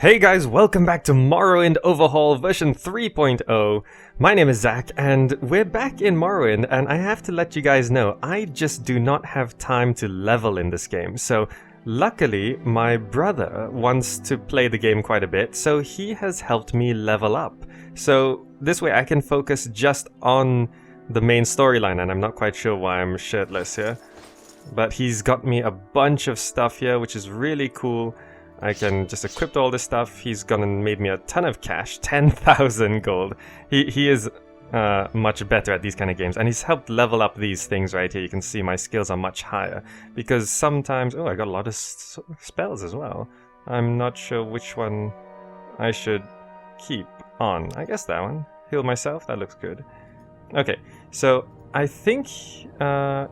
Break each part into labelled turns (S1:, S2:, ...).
S1: Hey guys, welcome back to Morrowind Overhaul version 3.0. My name is Zach, and we're back in Morrowind, and I have to let you guys know, I just do not have time to level in this game. So, luckily, my brother wants to play the game quite a bit, so he has helped me level up. So, this way I can focus just on the main storyline, and I'm not quite sure why I'm shirtless here. But he's got me a bunch of stuff here, which is really cool. I can just equip all this stuff. He's gone and made me a ton of cash, 10,000 gold. He is much better at these kind of games, and he's helped level up these things right here. You can see my skills are much higher, because sometimes... Oh, I got a lot of spells as well. I'm not sure which one I should keep on. I guess that one. Heal myself, that looks good. Okay, so I think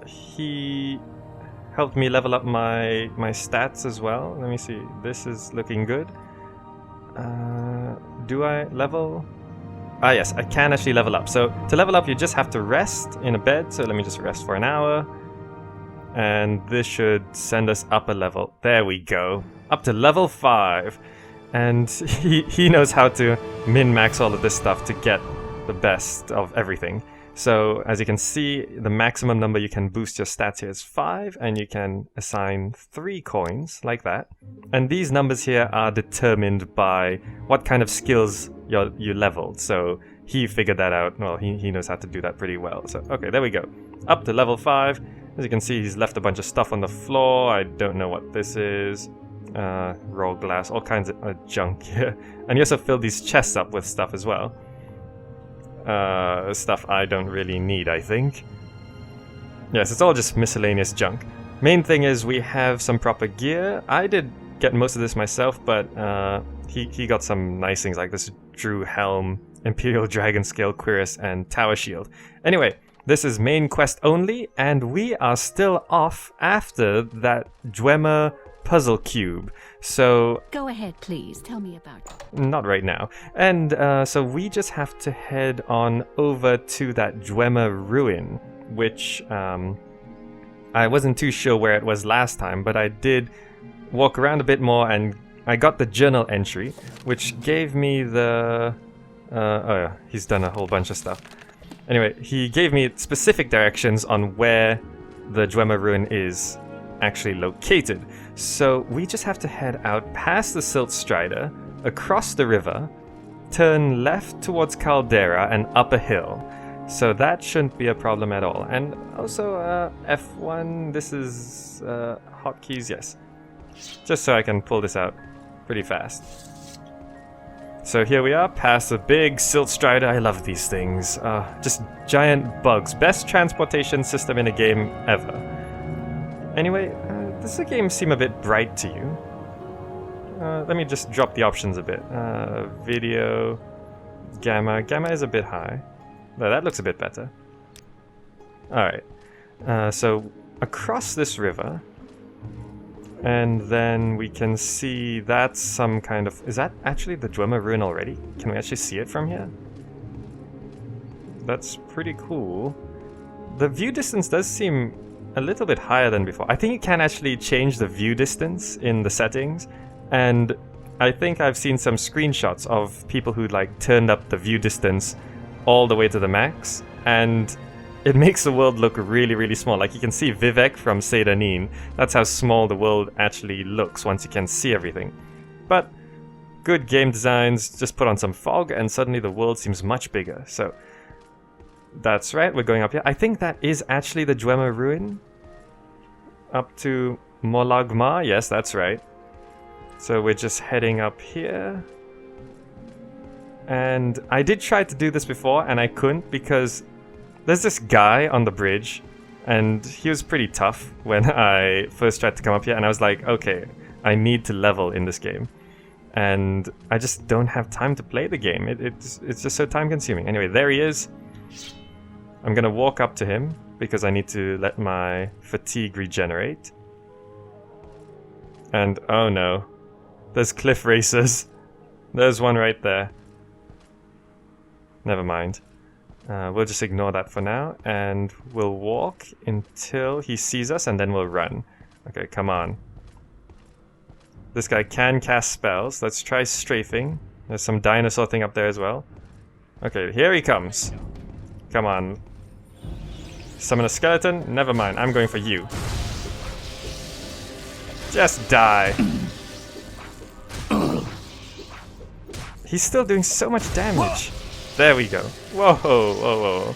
S1: he helped me level up my stats as well. Let me see. This is looking good. Do I level? Ah, yes, I can actually level up. So to level up, you just have to rest in a bed. So let me just rest for an hour. And this should send us up a level. There we go. Up to level 5. And he knows how to min-max all of this stuff to get the best of everything. So, as you can see, the maximum number you can boost your stats here is 5, and you can assign 3 coins, like that. And these numbers here are determined by what kind of skills you leveled. So, he figured that out. Well, he knows how to do that pretty well. So, okay, there we go. Up to level 5. As you can see, he's left a bunch of stuff on the floor. I don't know what this is. Raw glass, all kinds of junk here. And he also filled these chests up with stuff as well. Stuff I don't really need, I think. Yes, it's all just miscellaneous junk. Main thing is we have some proper gear. I did get most of this myself, but he got some nice things like this Drew Helm, Imperial Dragon Scale Cuirass, and Tower Shield. Anyway, this is main quest only, and we are still off after that Dwemer puzzle cube. So
S2: go ahead, please. Tell me about it.
S1: Not right now. And so we just have to head on over to that Dwemer ruin, which I wasn't too sure where it was last time, but I did walk around a bit more, and I got the journal entry, which gave me the... oh yeah, he's done a whole bunch of stuff. Anyway, he gave me specific directions on where the Dwemer ruin is actually located. So we just have to head out past the Silt Strider, across the river, turn left towards Caldera and up a hill. So that shouldn't be a problem at all. And also F1, this is hotkeys, yes. Just so I can pull this out pretty fast. So here we are, past the big Silt Strider. I love these things. Just giant bugs. Best transportation system in a game ever. Anyway, does the game seem a bit bright to you? Let me just drop the options a bit. Video, gamma. Gamma is a bit high. No, that looks a bit better. Alright. So, across this river, and then we can see that's some kind of... Is that actually the Dwemer ruin already? Can we actually see it from here? That's pretty cool. The view distance does seem a little bit higher than before. I think you can actually change the view distance in the settings, and I think I've seen some screenshots of people who like turned up the view distance all the way to the max, and it makes the world look really, really small. Like you can see Vivek from Seydanin. That's how small the world actually looks once you can see everything. But good game designs, just put on some fog and suddenly the world seems much bigger. So that's right, we're going up here. I think that is actually the Dwemer ruin. Up to Molagma, yes, that's right. So we're just heading up here. And I did try to do this before, and I couldn't because there's this guy on the bridge, and he was pretty tough when I first tried to come up here, and I was like, okay, I need to level in this game. And I just don't have time to play the game. It's just so time consuming. Anyway, there he is. I'm gonna walk up to him because I need to let my fatigue regenerate. And oh no, there's cliff racers. There's one right there. Never mind. We'll just ignore that for now, and we'll walk until he sees us, and then we'll run. Okay, come on. This guy can cast spells. Let's try strafing. There's some dinosaur thing up there as well. Okay, here he comes. Come on. Summon a skeleton? Never mind, I'm going for you. Just die. He's still doing so much damage. There we go. Whoa, whoa, whoa.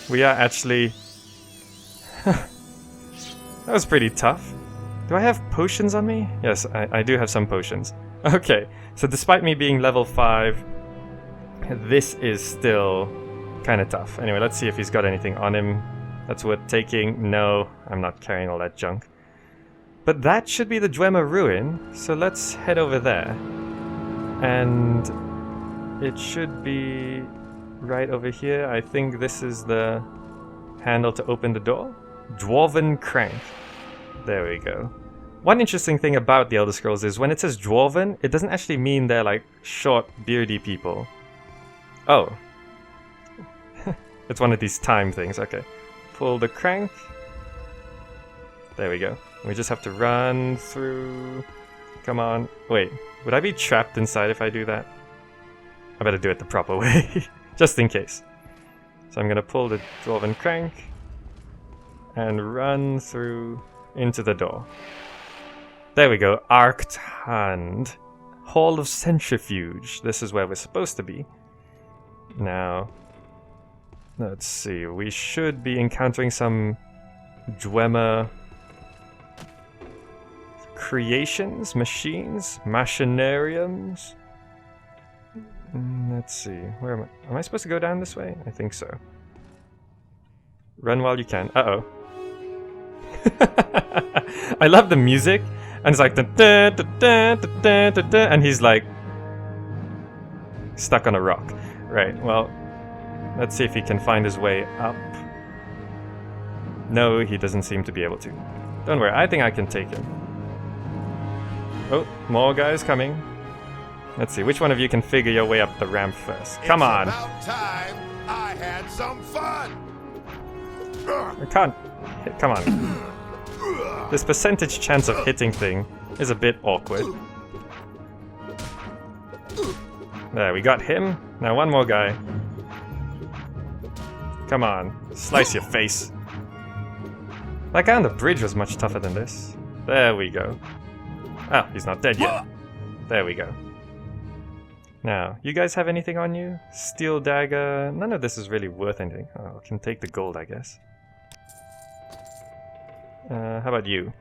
S1: We are actually... That was pretty tough. Do I have potions on me? Yes, I do have some potions. Okay, so despite me being level 5, this is still kind of tough. Anyway, let's see if he's got anything on him that's worth taking. No, I'm not carrying all that junk. But that should be the Dwemer Ruin, so let's head over there. And it should be right over here. I think this is the handle to open the door. Dwarven Crank. There we go. One interesting thing about the Elder Scrolls is when it says Dwarven, it doesn't actually mean they're like short, beardy people. Oh. It's one of these time things, okay. Pull the crank. There we go. We just have to run through... Come on. Wait, would I be trapped inside if I do that? I better do it the proper way, just in case. So I'm gonna pull the Dwarven Crank and run through into the door. There we go, Arced Hand. Hall of Centrifuge. This is where we're supposed to be. Now, let's see, we should be encountering some Dwemer creations, machines, machinariums. Let's see, where am I? Am I supposed to go down this way? I think so. Run while you can. Uh-oh. I love the music, and it's like and he's like stuck on a rock. Right, well, let's see if he can find his way up. No, he doesn't seem to be able to. Don't worry, I think I can take him. Oh, more guys coming. Let's see, which one of you can figure your way up the ramp first? Come on!
S3: It's about time I had some fun!
S1: I can't... Come on. This percentage chance of hitting thing is a bit awkward. There, we got him. Now one more guy. Come on, slice your face. That guy on the bridge was much tougher than this. There we go. Oh, he's not dead yet. There we go. Now, you guys have anything on you? Steel dagger. None of this is really worth anything. Oh, I can take the gold, I guess. How about you?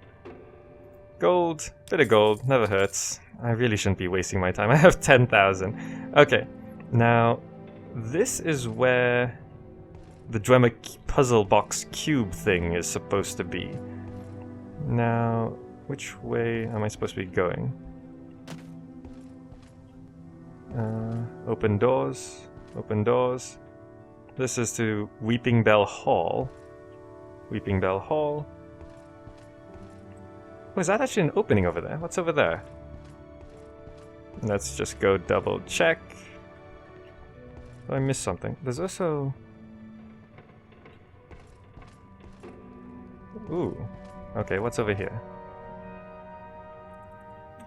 S1: Gold. Bit of gold. Never hurts. I really shouldn't be wasting my time. I have 10,000. Okay. Now, this is where the Dwemer puzzle box cube thing is supposed to be. Now, which way am I supposed to be going? Open doors. Open doors. This is to Weeping Bell Hall. Weeping Bell Hall. Oh, is that actually an opening over there? What's over there? Let's just go double check. Did I miss something? There's also... Ooh. Okay, what's over here?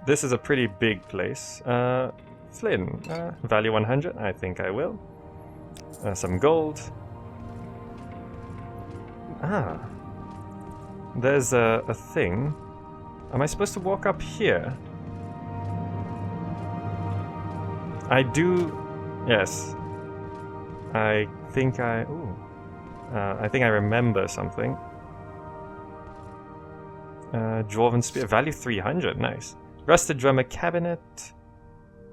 S1: This is a pretty big place. Flynn. Value 100? I think I will. Some gold. Ah. There's a thing. Am I supposed to walk up here? I do... Yes. I think I... Ooh. I think I remember something. Dwarven Spear. Value 300. Nice. Rusted Drummer Cabinet.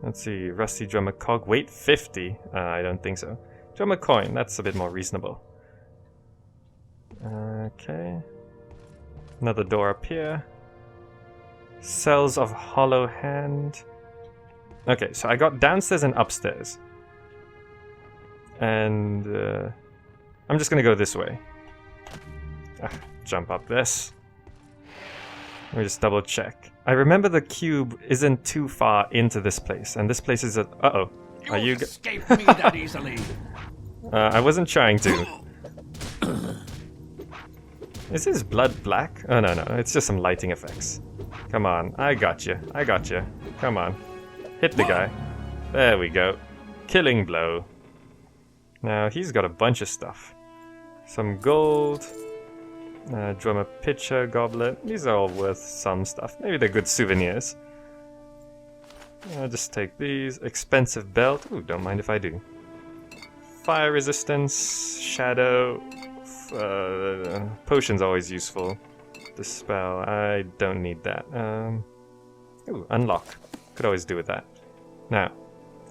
S1: Let's see. Rusty Drummer Cog. Weight 50. I don't think so. Drummer Coin. That's a bit more reasonable. Okay. Another door up here. Cells of Hollow Hand. Okay, so I got downstairs and upstairs. And I'm just gonna go this way. Jump up this. Let me just double check. I remember the cube isn't too far into this place, and this place is a... Uh-oh. Are you...
S3: escaped me that easily.
S1: I wasn't trying to. Is his blood black? Oh, no, it's just some lighting effects. Come on, I got you. I got you. Come on. Hit the guy. There we go. Killing blow. Now, he's got a bunch of stuff. Some gold. Drummer pitcher, goblet. These are all worth some stuff. Maybe they're good souvenirs. I'll just take these. Expensive belt. Ooh, don't mind if I do. Fire resistance. Shadow. Potion's always useful. Dispel. I don't need that. Ooh, unlock. Could always do with that. Now.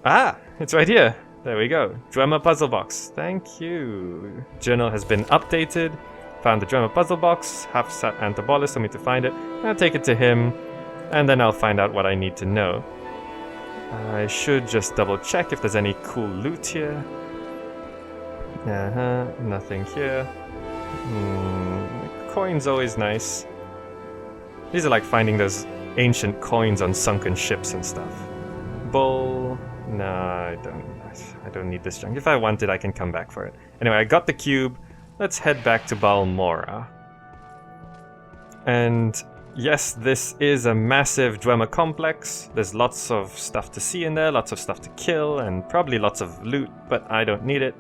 S1: Ah! It's right here! There we go. Drummer puzzle box. Thank you. Journal has been updated. Found the drummer puzzle box. Half sat Antibolus. Told me to find it. I'll take it to him. And then I'll find out what I need to know. I should just double check if there's any cool loot here. Nothing here. Coins always nice. These are like finding those ancient coins on sunken ships and stuff. Bowl. No, I don't need this junk. If I want it, I can come back for it. Anyway, I got the cube. Let's head back to Balmora. And yes, this is a massive Dwemer complex. There's lots of stuff to see in there, lots of stuff to kill, and probably lots of loot, but I don't need it.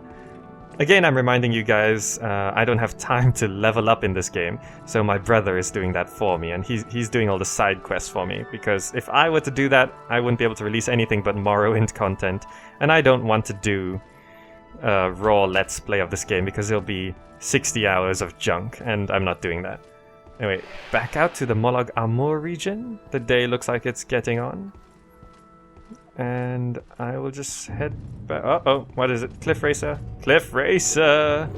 S1: Again, I'm reminding you guys, I don't have time to level up in this game, so my brother is doing that for me, and he's doing all the side quests for me, because if I were to do that, I wouldn't be able to release anything but Morrowind content, and I don't want to do a raw let's play of this game, because it'll be 60 hours of junk, and I'm not doing that. Anyway, back out to the Molag Armour region. The day looks like it's getting on. And I will just head back. Uh-oh, what is it? Cliff Racer? Cliff Racer!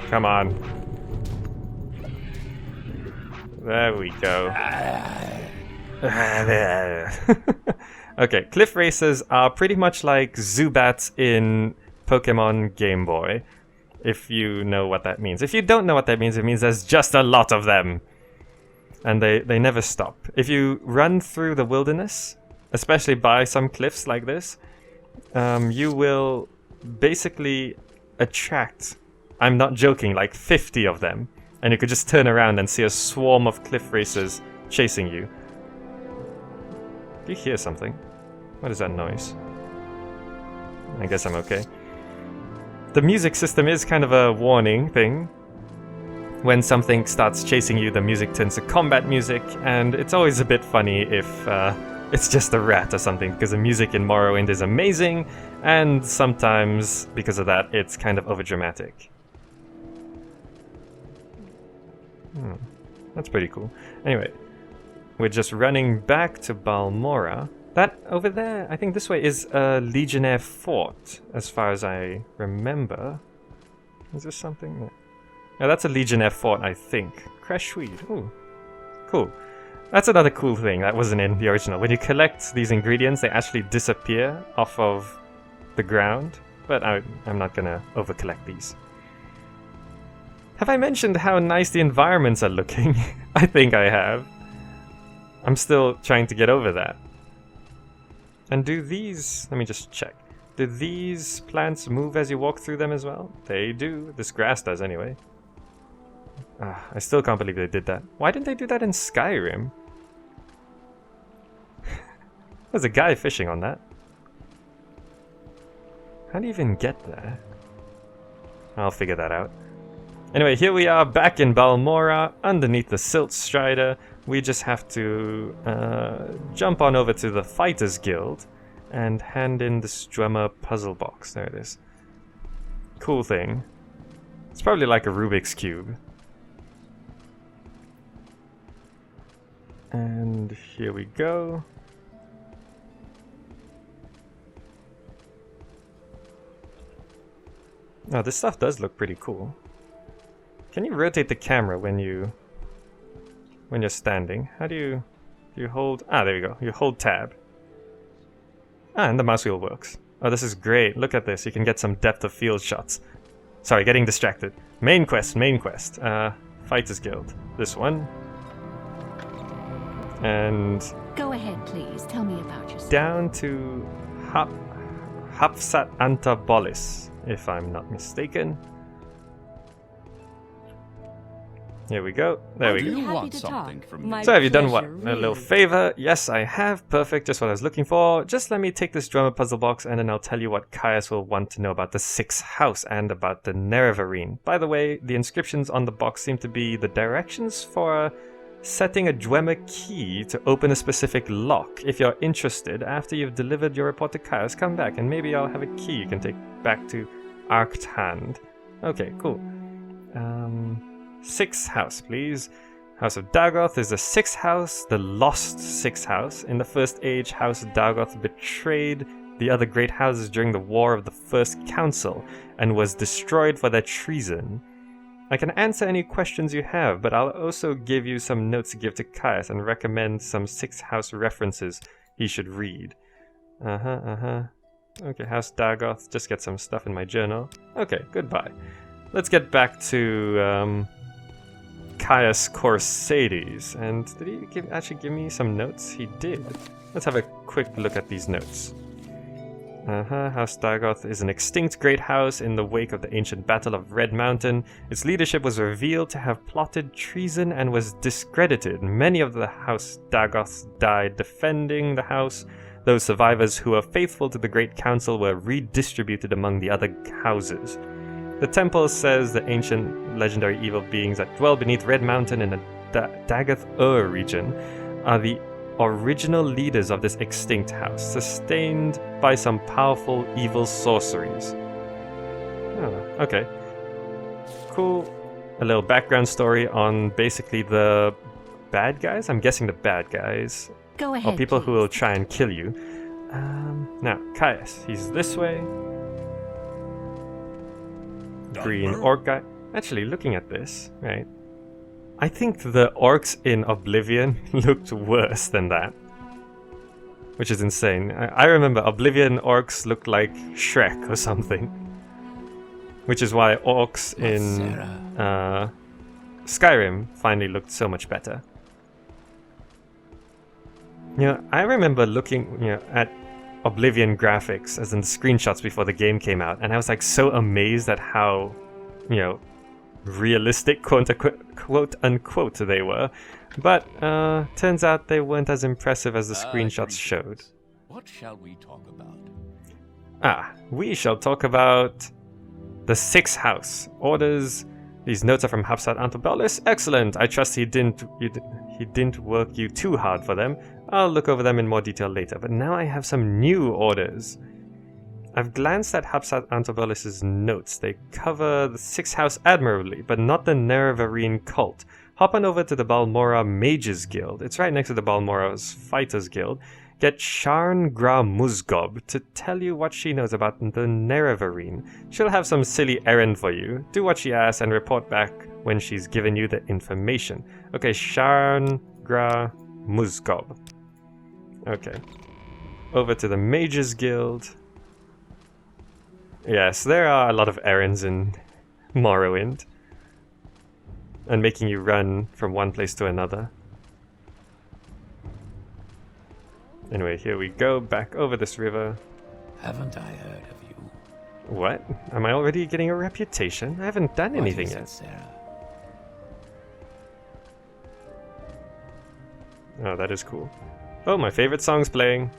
S1: Come on. There we go. Okay, Cliff Racers are pretty much like Zubats in Pokemon Game Boy. If you know what that means. If you don't know what that means, it means there's just a lot of them. And they never stop. If you run through the wilderness, especially by some cliffs like this, you will basically attract, I'm not joking, like 50 of them. And you could just turn around and see a swarm of cliff racers chasing you. Do you hear something? What is that noise? I guess I'm okay. The music system is kind of a warning thing. When something starts chasing you, the music turns to combat music, and it's always a bit funny if it's just a rat or something, because the music in Morrowind is amazing, and sometimes, because of that, it's kind of overdramatic. That's pretty cool. Anyway, we're just running back to Balmora. That over there, I think this way, is a Legionnaire fort, as far as I remember. Is this something? No. Yeah, that's a Legionnaire fort, I think. Crash Weed. Ooh, cool. That's another cool thing that wasn't in the original. When you collect these ingredients, they actually disappear off of the ground. But I'm not gonna over-collect these. Have I mentioned how nice the environments are looking? I think I have. I'm still trying to get over that. And do these... Let me just check. Do these plants move as you walk through them as well? They do. This grass does anyway. I still can't believe they did that. Why didn't they do that in Skyrim? There's a guy fishing on that. How do you even get there? I'll figure that out. Anyway, here we are back in Balmora, underneath the Silt Strider. We just have to jump on over to the Fighters Guild and hand in this drummer puzzle box. There it is. Cool thing. It's probably like a Rubik's Cube. And here we go. Oh, this stuff does look pretty cool. Can you rotate the camera when you're standing? How do you hold? Ah, there you go. You hold tab. Ah, and the mouse wheel works. Oh, this is great. Look at this. You can get some depth of field shots. Sorry, getting distracted. Main quest. Fighters Guild. This one. And
S2: go ahead, please. Tell me about yourself.
S1: Down to Hapsat Antabolis, if I'm not mistaken. Here we go. There we
S3: Do
S1: go.
S3: you
S2: Happy
S3: want
S2: to
S3: something
S2: talk.
S3: from me?
S2: My
S1: So have you done what?
S2: pleasure,
S1: A little
S2: really.
S1: favor? Yes, I have. Perfect. Just what I was looking for. Just let me take this drummer puzzle box and then I'll tell you what Caius will want to know about the 6th house and about the Nerevarine. By the way, the inscriptions on the box seem to be the directions for setting a Dwemer key to open a specific lock. If you're interested, after you've delivered your report to Caius, come back and maybe I'll have a key you can take back to Arced Hand. Okay, cool. 6th house, please. House of Dagoth is the 6th house, the lost 6th house. In the First Age, House Dagoth betrayed the other great houses during the War of the First Council and was destroyed for their treason. I can answer any questions you have, but I'll also give you some notes to give to Caius and recommend some 6th house references he should read. Okay, House Dagoth, just get some stuff in my journal. Okay, goodbye. Let's get back to Caius Corsades. And did he actually give me some notes? He did. Let's have a quick look at these notes. House Dagoth is an extinct great house in the wake of the ancient Battle of Red Mountain. Its leadership was revealed to have plotted treason and was discredited. Many of the House Dagoths died defending the house. Those survivors who were faithful to the Great Council were redistributed among the other houses. The temple says the ancient legendary evil beings that dwell beneath Red Mountain in the Dagoth-Ur region are the original leaders of this extinct house, sustained by some powerful evil sorceries. Oh, okay. Cool. A little background story on basically the bad guys. I'm guessing the bad guys.
S2: Go ahead.
S1: Or people who
S2: please.
S1: will try and kill you. Now, Caius, he's this way. Green orc guy. Actually, looking at this, right? I think the orcs in Oblivion looked worse than that. Which is insane. I remember Oblivion orcs looked like Shrek or something. Which is why orcs in Skyrim finally looked so much better. You know, I remember looking, at Oblivion graphics as in the screenshots before the game came out, and I was like so amazed at how, realistic quote unquote they were. But turns out they weren't as impressive as the screenshots showed.
S3: What shall we talk
S1: Ah,
S3: about?
S1: we shall talk about the 6th house. Orders. These notes are from Hapsat Antobellus. Excellent. I trust he didn't work you too hard for them. I'll look over them in more detail later. But now I have some new orders. I've glanced at Hapsat Antobellus' notes. They cover the 6th house admirably, but not the Nerevarine cult. Hop on over to the Balmora Mages Guild. It's right next to the Balmora's Fighters Guild. Get Sharn Gra Muzgob to tell you what she knows about the Nerevarine. She'll have some silly errand for you. Do what she asks and report back when she's given you the information. Okay, Sharn Gra Muzgob. Okay. Over to the Mages Guild. Yes, there are a lot of errands in Morrowind. And making you run from one place to another. Anyway, here we go, back over this river.
S3: Haven't I heard of you?
S1: What? Am I already getting a reputation? I haven't done
S3: What
S1: anything
S3: is
S1: yet.
S3: it, Sarah?
S1: Oh, that is cool. Oh, my favorite song's playing.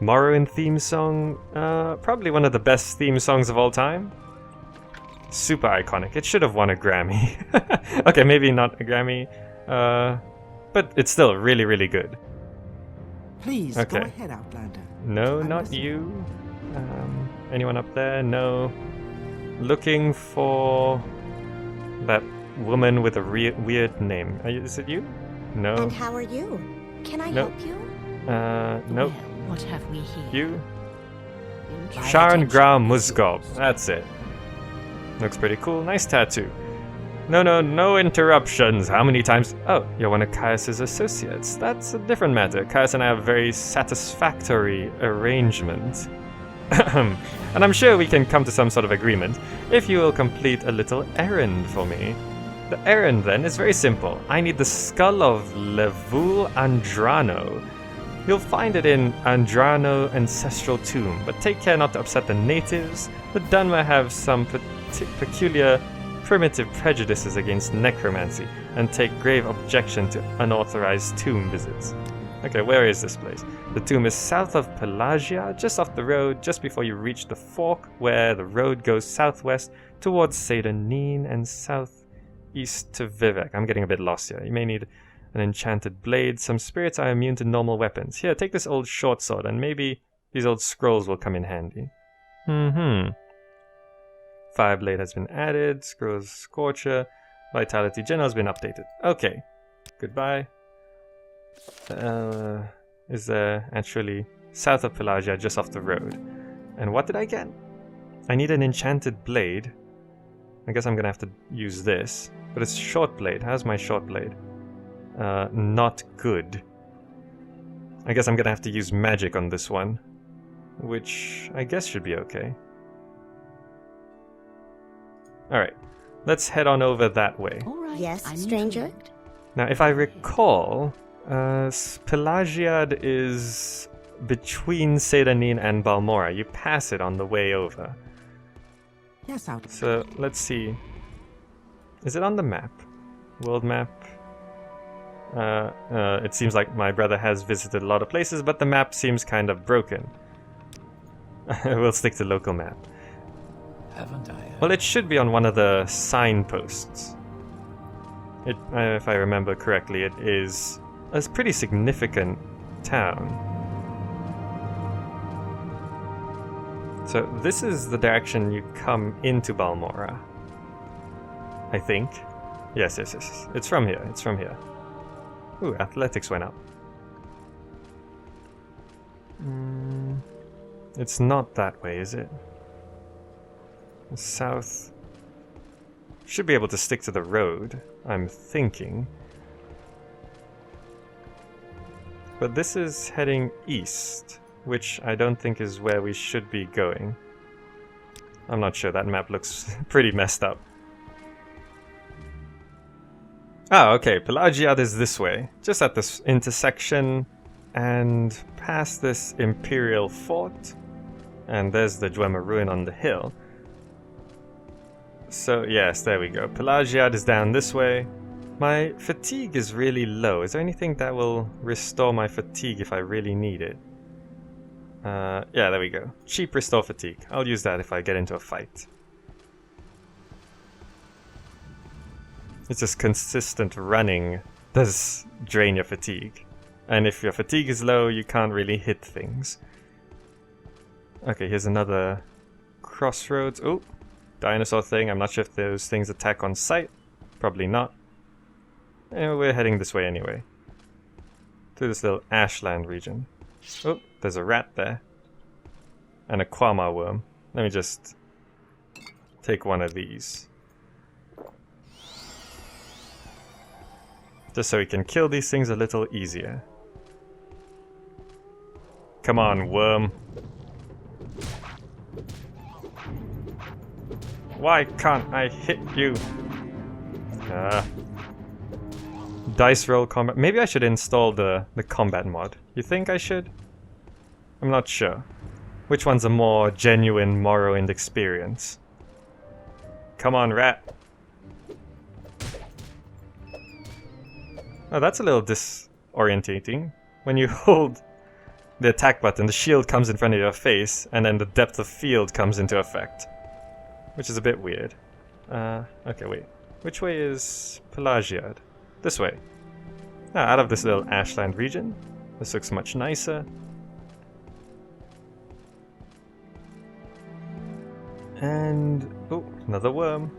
S1: Morrowind theme song. Probably one of the best theme songs of all time. Super iconic. It should have won a Grammy. Okay, maybe not a Grammy. But it's still really, really good.
S4: Please,
S1: Okay.
S4: go ahead, Outlander.
S1: No,
S4: I'm
S1: not
S4: listening.
S1: you. Anyone up there? No. Looking for that woman with a weird name. Is it you? No.
S5: And how are you? Can I
S1: Nope.
S5: help you?
S1: Nope.
S2: Well, what have we here?
S1: You?
S2: My
S1: Sharn
S2: attention
S1: Gra
S2: is
S1: Muzgob.
S2: yours.
S1: That's it. Looks pretty cool. Nice tattoo. No interruptions. How many times? Oh, you're one of Caius's associates. That's a different matter. Caius and I have a very satisfactory arrangement. And I'm sure we can come to some sort of agreement if you will complete a little errand for me. The errand then is very simple. I need the skull of Levul Andrano. You'll find it in Andrano Ancestral Tomb, but take care not to upset the natives. The Dunmer have some peculiar primitive prejudices against necromancy and take grave objection to unauthorized tomb visits. Okay, where is this place? The tomb is south of Pelagia, just off the road, just before you reach the fork where the road goes southwest towards Seyda and southeast to Vivek. I'm getting a bit lost here. You may need an enchanted blade. Some spirits are immune to normal weapons. Here, take this old short sword and maybe these old scrolls will come in handy. Fire blade has been added. Scrolls Scorcher. Vitality Gem has been updated. Okay. Goodbye. Is there actually south of Pelagia, just off the road. And what did I get? I need an enchanted blade. I guess I'm gonna have to use this. But it's short blade. How's my short blade? Not good. I guess I'm gonna have to use magic on this one. Which I guess should be okay. Alright. Let's head on over that way.
S2: All right.
S5: Yes,
S2: I'm
S5: stranger?
S2: intrigued.
S1: Now, if I recall, Pelagiad is between Seyda and Balmora. You pass it on the way over.
S4: Yes, out.
S1: So, let's see. Is it on the map? World map? It seems like my brother has visited a lot of places, but the map seems kind of broken. We'll stick to local map.
S3: Haven't I heard?
S1: Well, it should be on one of the signposts. If I remember correctly, it is a pretty significant town. So this is the direction you come into Balmora. I think. Yes. It's from here. It's from here. Ooh, athletics went up. It's not that way, is it? South. Should be able to stick to the road, I'm thinking. But this is heading east, which I don't think is where we should be going. I'm not sure, that map looks pretty messed up. Ah, okay, Pelagiad is this way, just at this intersection, and past this Imperial Fort, and there's the Dwemer Ruin on the hill. So, yes, there we go. Pelagiad is down this way. My fatigue is really low. Is there anything that will restore my fatigue if I really need it? Yeah, there we go. Cheap restore fatigue. I'll use that if I get into a fight. It's just consistent running does drain your fatigue. And if your fatigue is low, you can't really hit things. Okay, here's another crossroads. Oh, dinosaur thing. I'm not sure if those things attack on sight. Probably not. And we're heading this way anyway. To this little ashland region. Oh, there's a rat there. And a Quama worm. Let me just take one of these. Just so we can kill these things a little easier. Come on, worm. Why can't I hit you? Dice roll combat. Maybe I should install the combat mod. You think I should? I'm not sure. Which one's a more genuine Morrowind experience? Come on, rat. Oh, that's a little disorientating. When you hold the attack button, the shield comes in front of your face, and then the depth of field comes into effect. Which is a bit weird. Okay, wait. Which way is Pelagiad? This way. Ah, out of this little ashland region. This looks much nicer. And... oh, another worm.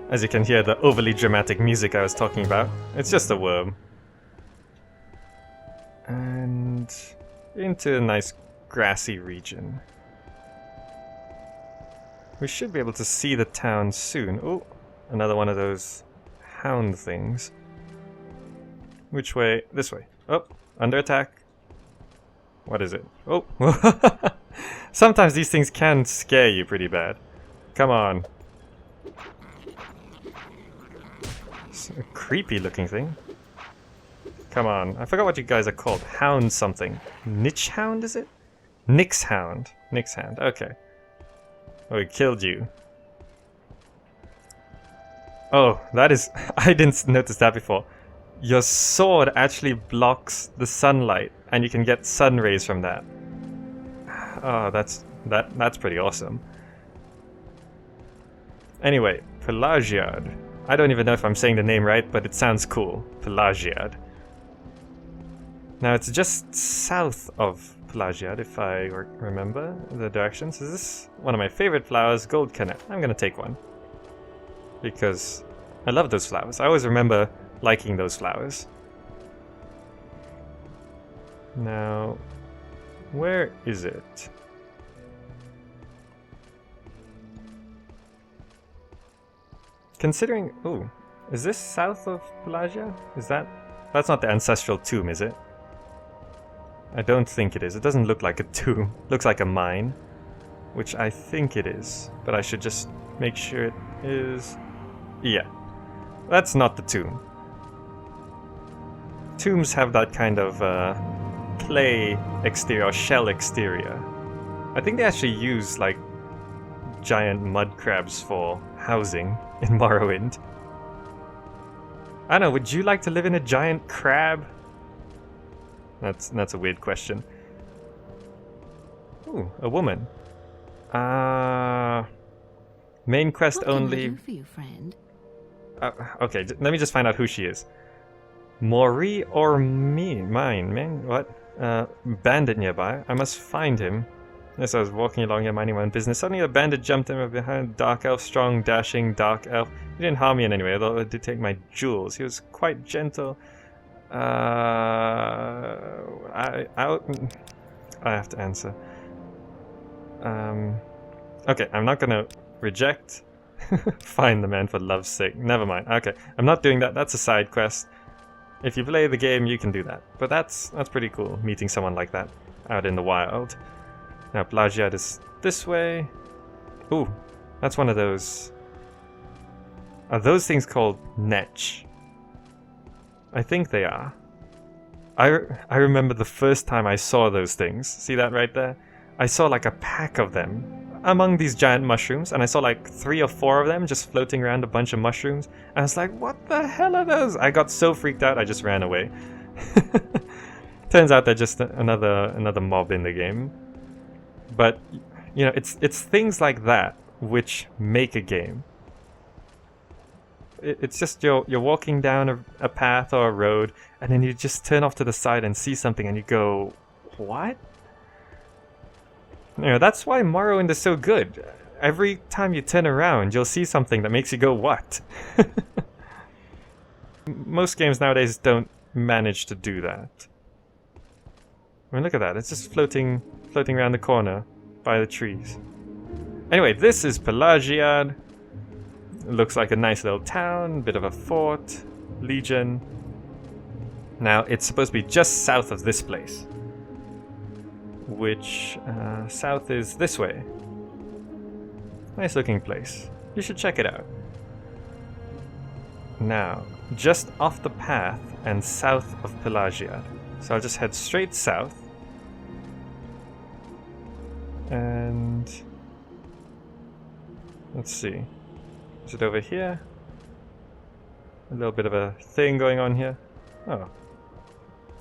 S1: As you can hear, the overly dramatic music I was talking about. It's just a worm. And... into a nice grassy region. We should be able to see the town soon. Oh, another one of those hound things. Which way? This way. Oh, under attack. What is it? Oh, sometimes these things can scare you pretty bad. Come on. It's a creepy looking thing. Come on. I forgot what you guys are called. Hound something. Niche hound, is it? Nyx hound. Nyx hound. Okay. Oh, he killed you. Oh, that is... I didn't notice that before. Your sword actually blocks the sunlight, and you can get sun rays from that. Oh, that's pretty awesome. Anyway, Pelagiad. I don't even know if I'm saying the name right, but it sounds cool. Pelagiad. Now, it's just south of Pelagiad, if I remember the directions. Is this one of my favorite flowers? Gold Kennet. I'm gonna take one. Because I love those flowers. I always remember liking those flowers. Now, where is it? Considering... Ooh, is this south of Pelagia? Is that... That's not the ancestral tomb, is it? I don't think it is. It doesn't look like a tomb. Looks like a mine. Which I think it is. But I should just make sure it is... Yeah. That's not the tomb. Tombs have that kind of clay exterior, or shell exterior. I think they actually use, like, giant mud crabs for housing in Morrowind. I don't know, would you like to live in a giant crab? That's a weird question. Ooh, a woman. Main quest
S2: What can I
S1: only.
S2: do for you, friend?
S1: Okay, let me just find out who she is. Mori or mine, man? What? Bandit nearby. I must find him. As I was walking along here minding my own business, suddenly a bandit jumped in from behind. Dark elf, strong, dashing, dark elf. He didn't harm me in any way, although it did take my jewels. He was quite gentle. I have to answer. Okay, I'm not gonna reject. Find the man for love's sake. Never mind. Okay, I'm not doing that. That's a side quest. If you play the game, you can do that. But that's pretty cool, meeting someone like that out in the wild. Now, Pelagiad is this way. Ooh, that's one of those... Are those things called netch? I think they are. I remember the first time I saw those things. See that right there? I saw like a pack of them among these giant mushrooms, and I saw like 3 or 4 of them just floating around a bunch of mushrooms. And I was like, what the hell are those? I got so freaked out, I just ran away. Turns out they're just another mob in the game. But, you know, it's things like that which make a game. It's just you're walking down a path or a road, and then you just turn off to the side and see something, and you go, what? You know, that's why Morrowind is so good. Every time you turn around, you'll see something that makes you go, what? Most games nowadays don't manage to do that. I mean, look at that. It's just floating around the corner by the trees. Anyway, this is Pelagiad. It looks like a nice little town, bit of a fort, legion. Now, it's supposed to be just south of this place. Which, south is this way. Nice looking place. You should check it out. Now, just off the path and south of Pelagiad. So I'll just head straight south. And... let's see. Is it over here? A little bit of a thing going on here. Oh.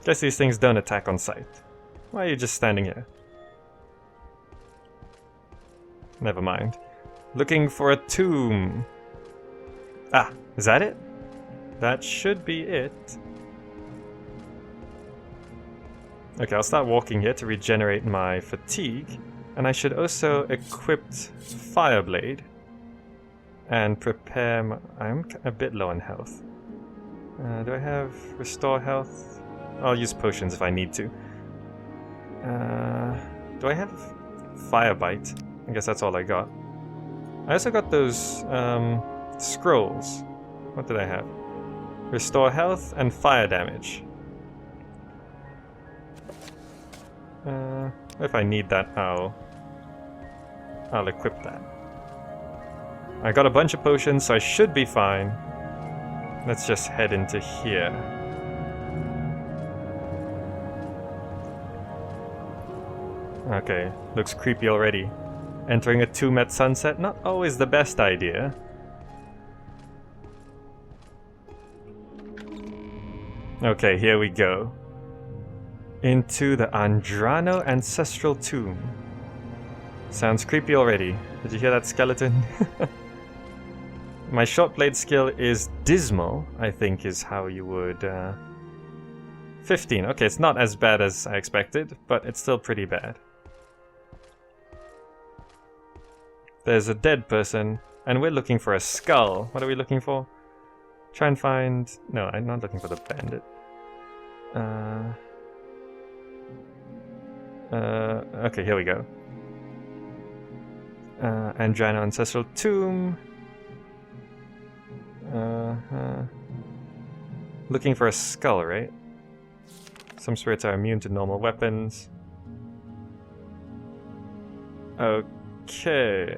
S1: Guess these things don't attack on sight. Why are you just standing here? Never mind. Looking for a tomb. Ah, is that it? That should be it. Okay, I'll start walking here to regenerate my fatigue. And I should also equip Fireblade. And prepare my... I'm a bit low on health. Do I have Restore Health? I'll use potions if I need to. Do I have Firebite? I guess that's all I got. I also got those scrolls. What did I have? Restore health and fire damage. If I need that, I'll equip that. I got a bunch of potions, so I should be fine. Let's just head into here. Okay, looks creepy already. Entering a tomb at sunset, not always the best idea. Okay, here we go. Into the Andrano ancestral tomb. Sounds creepy already. Did you hear that skeleton? My short blade skill is dismal, I think is how you would... 15. Okay, it's not as bad as I expected, but it's still pretty bad. There's a dead person, and we're looking for a skull. What are we looking for? Try and find... No, I'm not looking for the bandit. Okay, here we go. Andrano Ancestral Tomb. Looking for a skull, right? Some spirits are immune to normal weapons. Okay.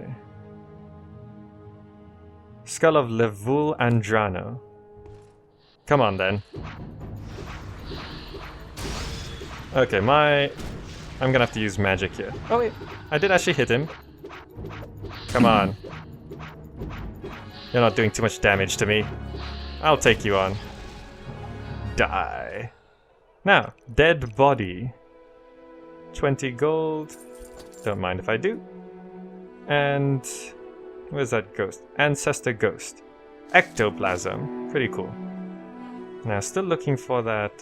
S1: Skull of Levul Andrano. Come on then. Okay, I'm gonna have to use magic here. Oh wait, I did actually hit him. Come on. You're not doing too much damage to me. I'll take you on. Die. Now, dead body. 20 gold. Don't mind if I do. And... where's that ghost? Ancestor ghost. Ectoplasm. Pretty cool. Now, still looking for that...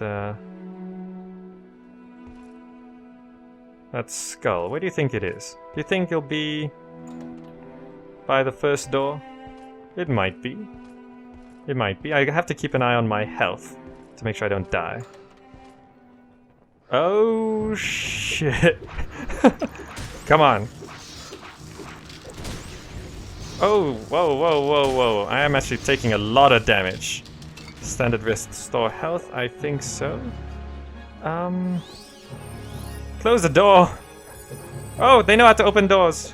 S1: that skull. Where do you think it is? Do you think it'll be... by the first door? It might be. It might be. I have to keep an eye on my health to make sure I don't die. Oh shit. Come on. Oh, whoa, whoa, whoa, whoa. I am actually taking a lot of damage. Standard restore health? I think so. Close the door. Oh, they know how to open doors.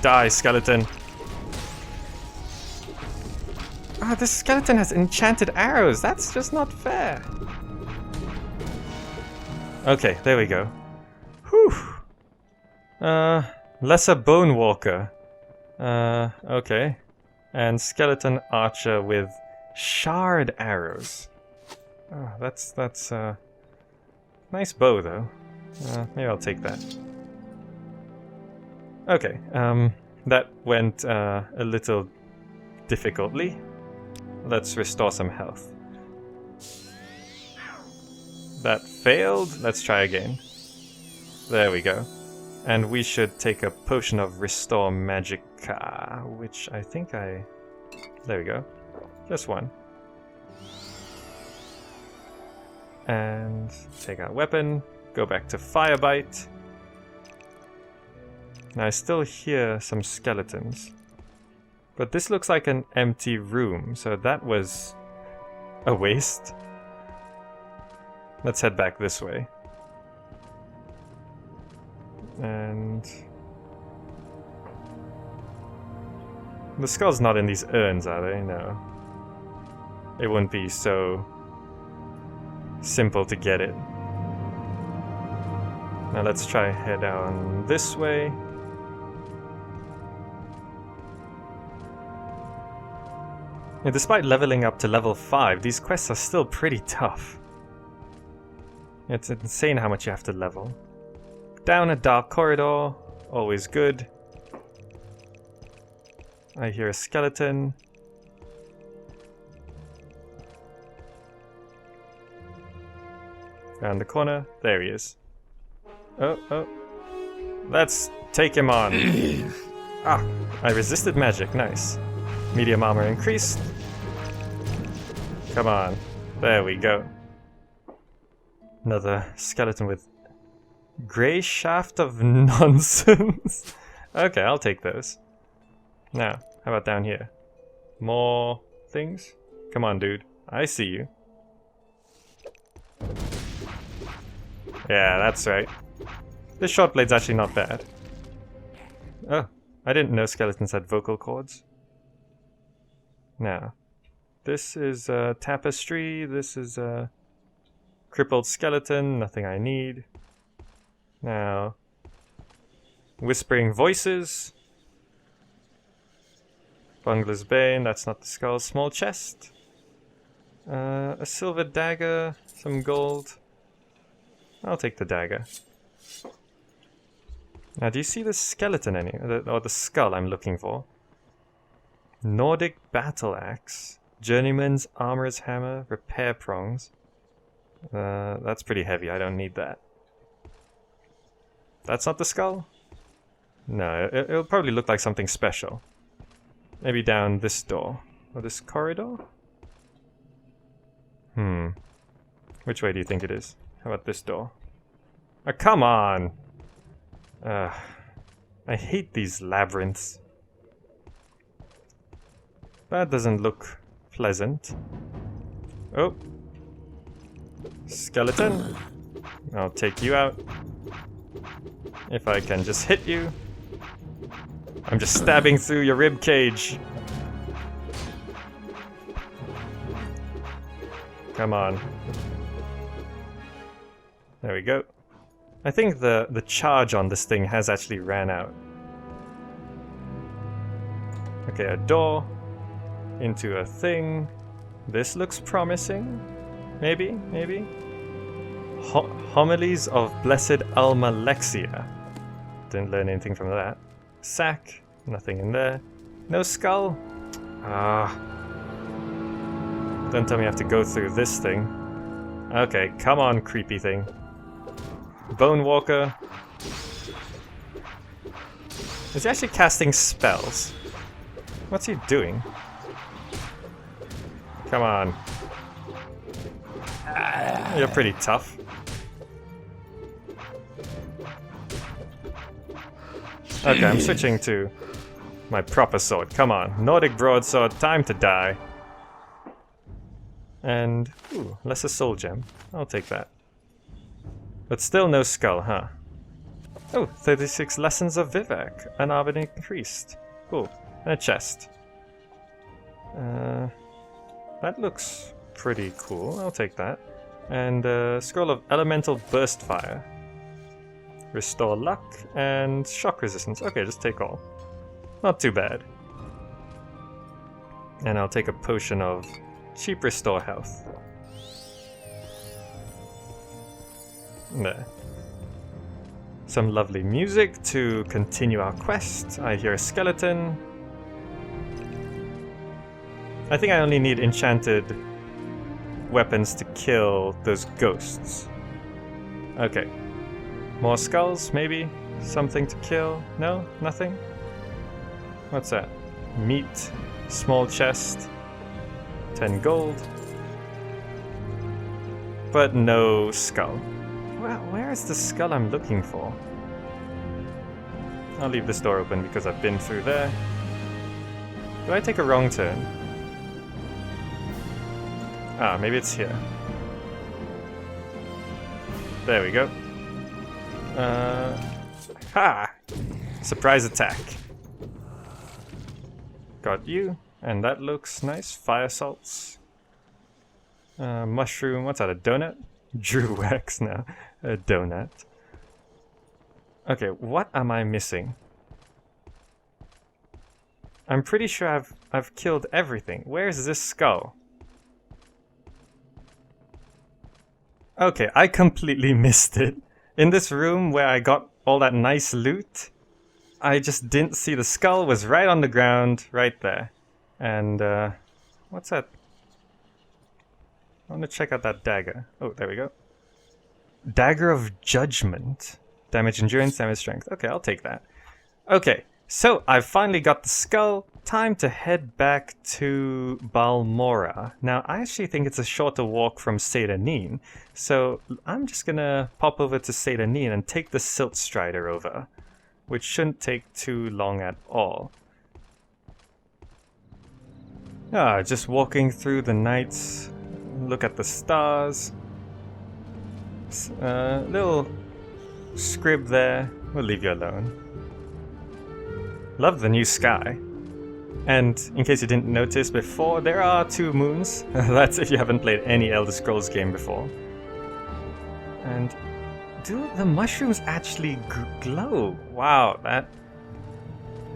S1: Die, skeleton. Ah, this skeleton has enchanted arrows. That's just not fair. Okay, there we go. Whew. Lesser Bone Walker. Okay. And skeleton archer with shard arrows. Oh, that's nice bow though. Maybe I'll take that. Okay, that went a little difficultly. Let's restore some health. That failed. Let's try again. There we go. And we should take a potion of Restore Magica, which I think I... There we go. Just one. And take our weapon. Go back to Firebite. Now I still hear some skeletons. But this looks like an empty room, so that was a waste. Let's head back this way. And... the skull's not in these urns, are they? No. It wouldn't be so simple to get it. Now let's try head down this way. And despite leveling up to level 5, these quests are still pretty tough. It's insane how much you have to level. Down a dark corridor, always good. I hear a skeleton. Around the corner, there he is. Oh. Let's take him on. Ah, I resisted magic, nice. Medium armor increased. Come on. There we go. Another skeleton with grey shaft of nonsense. Okay, I'll take those. Now, how about down here? More things? Come on, dude. I see you. Yeah, that's right. This short blade's actually not bad. Oh, I didn't know skeletons had vocal cords. Now, this is a tapestry, this is a crippled skeleton, nothing I need. Now, Whispering Voices. Bungler's Bane, that's not the skull. Small chest. A silver dagger, some gold. I'll take the dagger. Now, do you see the skeleton or the skull I'm looking for? Nordic battle axe, journeyman's armorer's hammer, repair prongs. That's pretty heavy. I don't need that. That's not the skull? No, it'll probably look like something special. Maybe down this door or this corridor. Which way do you think it is? How about this door? Oh, come on! I hate these labyrinths. That doesn't look pleasant. Oh. Skeleton. I'll take you out. If I can just hit you. I'm just stabbing through your rib cage. Come on. There we go. I think the charge on this thing has actually ran out. Okay, a door. Into a thing. This looks promising. Maybe? Homilies of Blessed Alma Lexia. Didn't learn anything from that. Sack. Nothing in there. No skull. Don't tell me I have to go through this thing. Okay, come on, creepy thing. Bone Walker. Is he actually casting spells? What's he doing? Come on. You're pretty tough. Okay, I'm switching to my proper sword. Come on. Nordic broadsword, time to die. And, ooh, lesser soul gem. I'll take that. But still no skull, huh? Oh, 36 lessons of Vivek. An arbor increased. Cool. And a chest. That looks pretty cool. I'll take that. And a scroll of elemental burst fire. Restore luck and shock resistance. Okay, just take all. Not too bad. And I'll take a potion of cheap restore health. There. Some lovely music to continue our quest. I hear a skeleton. I think I only need enchanted weapons to kill those ghosts. Okay. More skulls, maybe? Something to kill? No? Nothing? What's that? Meat. Small chest. 10 gold. But no skull. Well, where is the skull I'm looking for? I'll leave this door open because I've been through there. Did I take a wrong turn? Ah, maybe it's here. There we go. Ha! Surprise attack. Got you. And that looks nice. Fire salts. Mushroom. What's that? A donut? Drew wax now. A donut. Okay, what am I missing? I'm pretty sure I've killed everything. Where's this skull? Okay, I completely missed it. In this room where I got all that nice loot, I just didn't see the skull. Was right on the ground, right there. And, what's that? I want to check out that dagger. Oh, there we go. Dagger of Judgment. Damage endurance, damage strength. Okay, I'll take that. Okay, so I've finally got the skull. Time to head back to Balmora. Now, I actually think it's a shorter walk from Sadanin, so I'm just gonna pop over to Sadanin and take the Silt Strider over, which shouldn't take too long at all. Just walking through the nights, look at the stars. Little scrib there. We'll leave you alone. Love the new sky. And in case you didn't notice before, there are 2 moons. That's if you haven't played any Elder Scrolls game before. And do the mushrooms actually glow? Wow, that...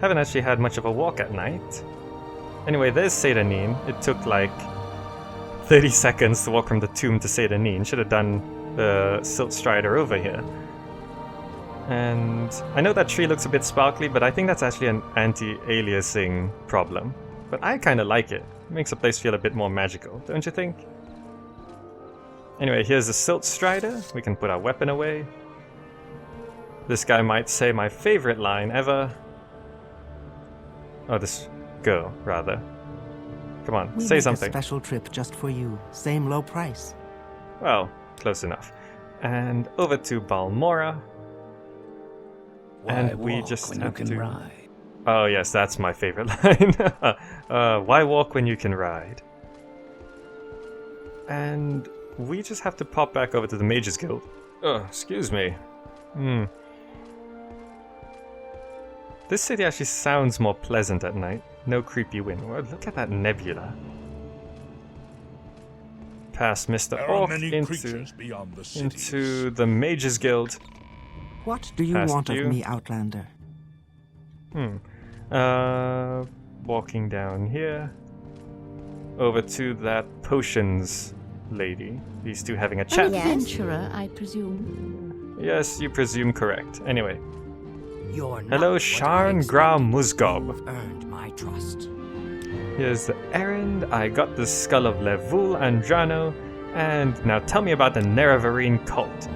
S1: Haven't actually had much of a walk at night. Anyway, there's Seydanine. It took like 30 seconds to walk from the tomb to Seydanine. Should have done the Silt Strider over here. And I know that tree looks a bit sparkly, but I think that's actually an anti-aliasing problem. But I kind of like it. It makes the place feel a bit more magical, don't you think? Anyway, here's the Silt Strider. We can put our weapon away. This guy might say my favorite line ever. Oh, this girl, rather. Come on,
S4: We
S1: say
S4: make
S1: something.
S4: A special trip just for you. Same low price.
S1: Well, close enough. And over to Balmora.
S3: Why
S1: And we
S3: walk
S1: just
S3: when
S1: have
S3: you can
S1: to...
S3: ride?
S1: Oh yes, that's my favorite line. Why walk when you can ride? And we just have to pop back over to the Mages Guild. Oh, excuse me. This city actually sounds more pleasant at night. No creepy wind. Well, look at that nebula. Past Mr.
S6: There are
S1: Orc
S6: many creatures beyond the cities.
S1: into the Mages Guild.
S4: What do you
S1: Past
S4: want
S1: you.
S4: of me, Outlander?
S1: Walking down here. Over to that potions lady. These two having a
S2: An
S1: chat.
S5: Yes.
S2: adventurer, I presume.
S1: Yes, you presume correct. Anyway.
S7: You're not
S1: Hello,
S7: what I
S1: Sharn
S7: expected.
S1: Gra Musgob.
S7: You've earned my trust.
S1: Here's the errand. I got the skull of Levul Andrano. And now tell me about the Nerevarine cult.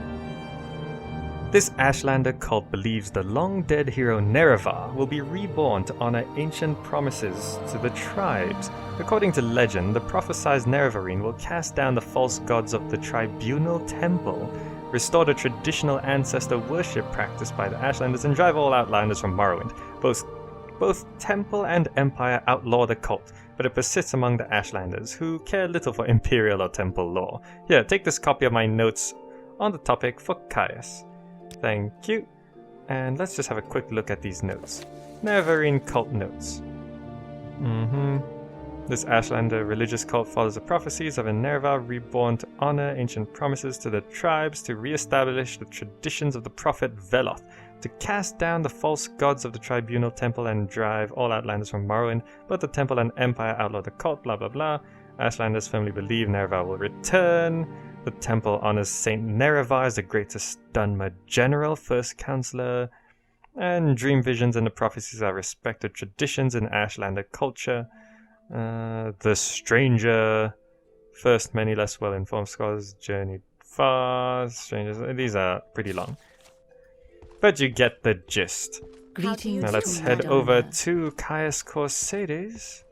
S1: This Ashlander cult believes the long-dead hero Nerevar will be reborn to honor ancient promises to the tribes. According to legend, the prophesized Nerevarine will cast down the false gods of the Tribunal Temple, restore the traditional ancestor worship practiced by the Ashlanders, and drive all Outlanders from Morrowind. Both Temple and Empire outlaw the cult, but it persists among the Ashlanders, who care little for Imperial or Temple law. Here, take this copy of my notes on the topic for Caius. Thank you. And let's just have a quick look at these notes. Nerevarine cult notes. This Ashlander religious cult follows the prophecies of a Nerevar reborn to honor ancient promises to the tribes, to re-establish the traditions of the prophet Veloth, to cast down the false gods of the Tribunal Temple and drive all Outlanders from Morrowind, but the Temple and Empire outlaw the cult, blah blah blah. Ashlanders firmly believe Nerevar will return. The Temple honors Saint Nerevar as the greatest Dunmer General, First Counselor, and dream visions and the prophecies are respected traditions in Ashlander culture. The Stranger, first many less well-informed scholars journeyed far. Strangers, these are pretty long, but you get the gist.
S2: Greetings.
S1: Now let's
S2: to
S1: head
S2: Madonna.
S1: over to Caius Corsades,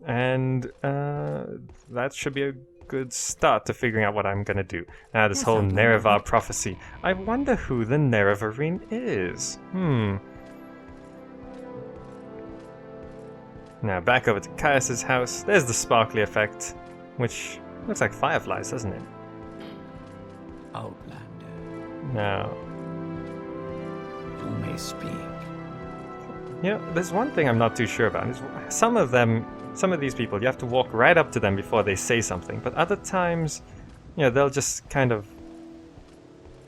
S1: and that should be a good start to figuring out what I'm gonna do. Now this
S4: Yes,
S1: whole
S4: Outlander.
S1: Nerevar prophecy. I wonder who the Nerevarine is. Now back over to Caius's house. There's the sparkly effect, which looks like fireflies, doesn't it?
S3: Outlander,
S1: Now,
S3: you may speak.
S1: you know, there's one thing I'm not too sure about. Is some of these people, you have to walk right up to them before they say something. But other times, you know, they'll just kind of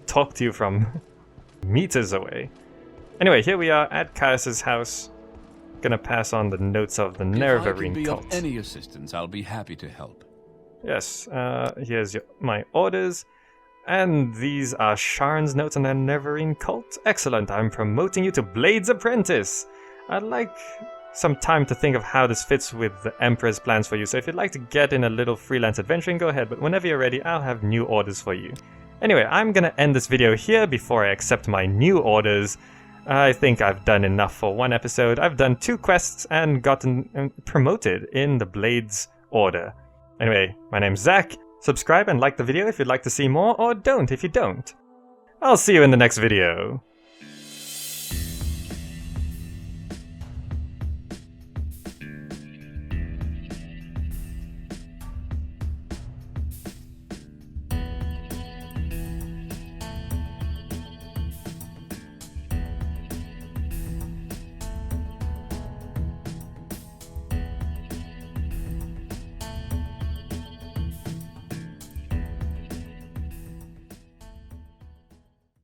S1: talk to you from meters away. Anyway, here we are at Caius's house. Gonna pass on the notes of the
S8: If I can
S1: Nerevarine
S8: be
S1: cult.
S8: of any assistance, I'll be happy to help.
S1: Yes, here's my orders. And these are Sharn's notes on the Nerevarine cult. Excellent, I'm promoting you to Blade's Apprentice. I'd like some time to think of how this fits with the Emperor's plans for you, so if you'd like to get in a little freelance adventuring, go ahead, but whenever you're ready, I'll have new orders for you. Anyway, I'm gonna end this video here before I accept my new orders. I think I've done enough for one episode. I've done 2 quests and gotten promoted in the Blades order. Anyway, my name's Zach. Subscribe and like the video if you'd like to see more, or don't if you don't. I'll see you in the next video.